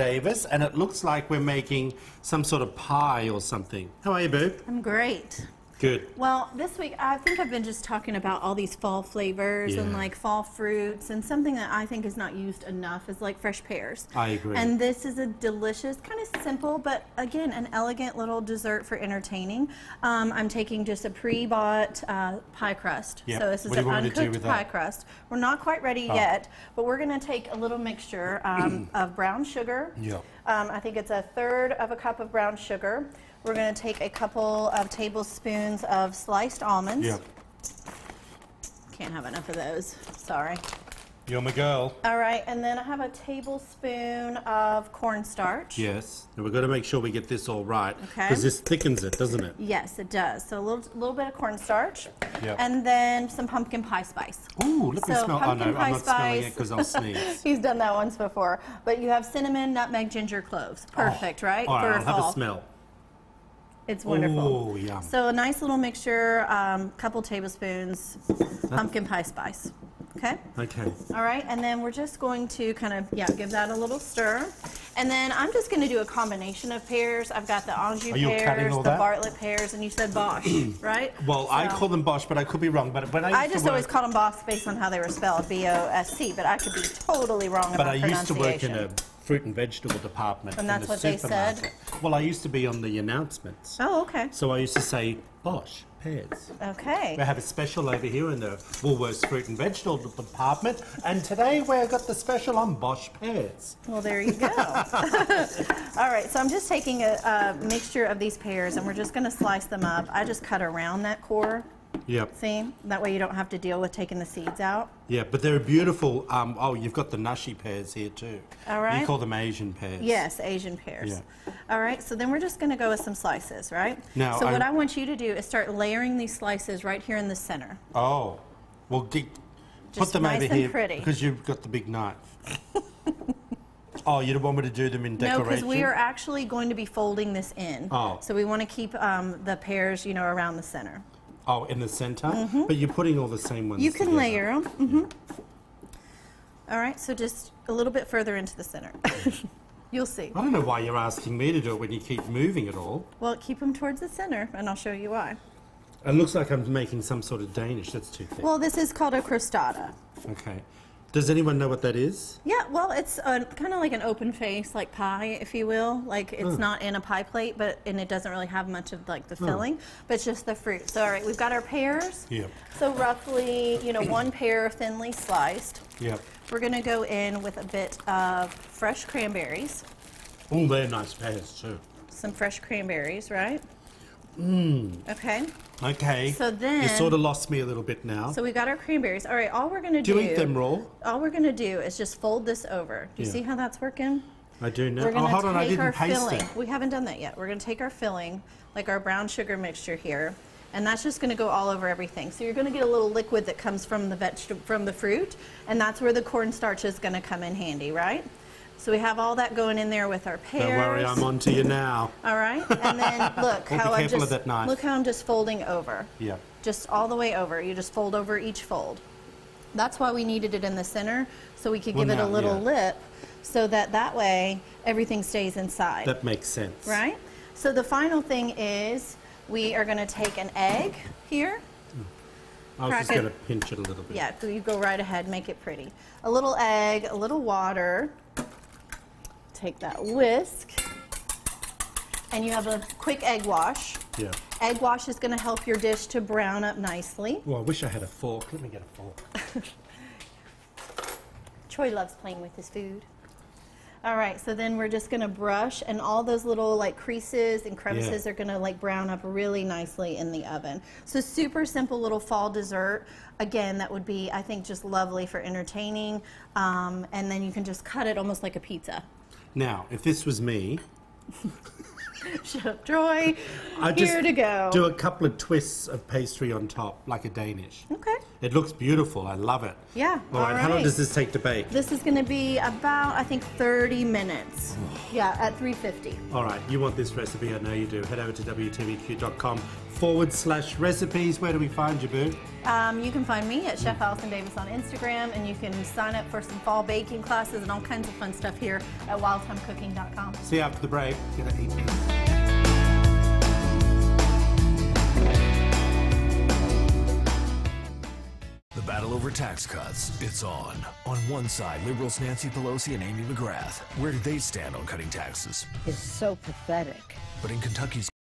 Davis, and it looks like we're making some sort of pie or something. How are you, boo? I'm great. Good. Well, this week I think I've been just talking about all these fall flavors and like fall fruits, and something that I think is not used enough is like fresh pears. I agree. And this is a delicious, kind of simple, but again, an elegant little dessert for entertaining. I'm taking just a pre-bought pie crust. Yep. So this is What do an you want me to do uncooked with pie that? crust. We're not quite ready yet, but we're going to take a little mixture of brown sugar. Yep. I think it's 1/3 of a cup of brown sugar. We're going to take a couple of tablespoons of sliced almonds. Yep. Can't have enough of those. Sorry. You're my girl. All right, and then I have a tablespoon of cornstarch. Yes. And we've got to make sure we get this all right. Okay. Because this thickens it, doesn't it? Yes, it does. So a little bit of cornstarch. Yep. And then some pumpkin pie spice. Ooh, let me So smell. Oh, no, pumpkin pie I'm not smelling it spice. because I'll sneeze. He's done that once before. But you have cinnamon, nutmeg, ginger, cloves. Perfect, right? All right, For I'll have fall. a smell. It's wonderful. Oh, yum. So a nice little mixture, couple tablespoons, pumpkin pie spice. Okay? Okay. All right, and then we're just going to kind of, give that a little stir. And then I'm just going to do a combination of pears. I've got the Anjou Are you cutting pears, all the that? Bartlett pears, and you said Bosch, right? Well, I call them Bosch, but I could be wrong. But when I used just to always work, called them Bosch based on how they were spelled, B-O-S-C, but I could be totally wrong but about I used to pronunciation. work in a fruit and vegetable department. And in that's the what they said? supermarket. Well, I used to be on the announcements. Oh, okay. So I used to say Bosch pears. Okay. We have a special over here in the Woolworths fruit and vegetable department, and today we've got the special on Bosch pears. Well, there you go. All right, so I'm just taking a mixture of these pears, and we're just going to slice them up. I just cut around that core. Yep. See? That way you don't have to deal with taking the seeds out. Yeah, but they're beautiful. Oh, you've got the nushy pears here too. All right. You call them Asian pears. Yes, Asian pears. Yeah. All right, so then we're just going to go with some slices, right? Now, so what I want you to do is start layering these slices right here in the center. Oh, well, put Just them nice over and here pretty. because you've got the big knife. Oh, you don't want me to do them in No, decoration? because we are actually going to be folding this in. Oh. So we want to keep the pears, around the center. Oh, in the center? But you're putting all the same ones You can together. layer them. All right, so just a little bit further into the center. You'll see. I don't know why you're asking me to do it when you keep moving it all. Well, keep them towards the center, and I'll show you why. It looks like I'm making some sort of Danish. That's too thick. Well, this is called a crostada. Okay. Does anyone know what that is? Yeah, well, it's kind of like an open face, like pie, if you will. Like it's not in a pie plate, and it doesn't really have much of like the filling, but it's just the fruit. So, all right, we've got our pears. Yeah. So roughly, 1 pear thinly sliced. Yep. We're going to go in with a bit of fresh cranberries. Oh, they're nice pears too. Some fresh cranberries, right? Okay. Okay. So then... You sort of lost me a little bit now. So we got our cranberries. All right, all we're going to do... Do you eat them raw? All we're going to do is just fold this over. Do you see how that's working? I do now. We're going to hold on, I take didn't our paste filling. it. We haven't done that yet. We're going to take our filling, like our brown sugar mixture here, and that's just going to go all over everything. So you're going to get a little liquid that comes from the fruit, and that's where the cornstarch is going to come in handy, right? So we have all that going in there with our pears. Don't worry, I'm on to you now. All right, and then look how be careful of that knife. look how I'm just folding over. Yeah. Just all the way over. You just fold over each fold. That's why we needed it in the center, so we could give it a little lip, so that way everything stays inside. That makes sense. Right? So the final thing is we are going to take an egg here. I was just going to pinch it a little bit. Yeah, so you go right ahead, make it pretty. A little egg, a little water. Take that whisk, and you have a quick egg wash. Yeah. Egg wash is going to help your dish to brown up nicely. Well, I wish I had a fork. Let me get a fork. Troy loves playing with his food. All right, so then we're just going to brush, and all those little like creases and crevices are going to like brown up really nicely in the oven. So super simple little fall dessert. Again, that would be, I think, just lovely for entertaining. And then you can just cut it almost like a pizza. Now, if this was me, Shut up, Troy. I'd Here to go. do a couple of twists of pastry on top, like a Danish. Okay. It looks beautiful. I love it. Yeah. All right. How long does this take to bake? This is going to be about, I think, 30 minutes. Yeah, at 350. All right. You want this recipe? I know you do. Head over to WTVQ.com /recipes. Where do we find you, Boo? You can find me at Chef Allison Davis on Instagram, and you can sign up for some fall baking classes and all kinds of fun stuff here at wildtimecooking.com. See you after the break. Gonna eat these. The battle over tax cuts, it's on. On one side, liberals Nancy Pelosi and Amy McGrath. Where do they stand on cutting taxes? Is so pathetic. But in Kentucky's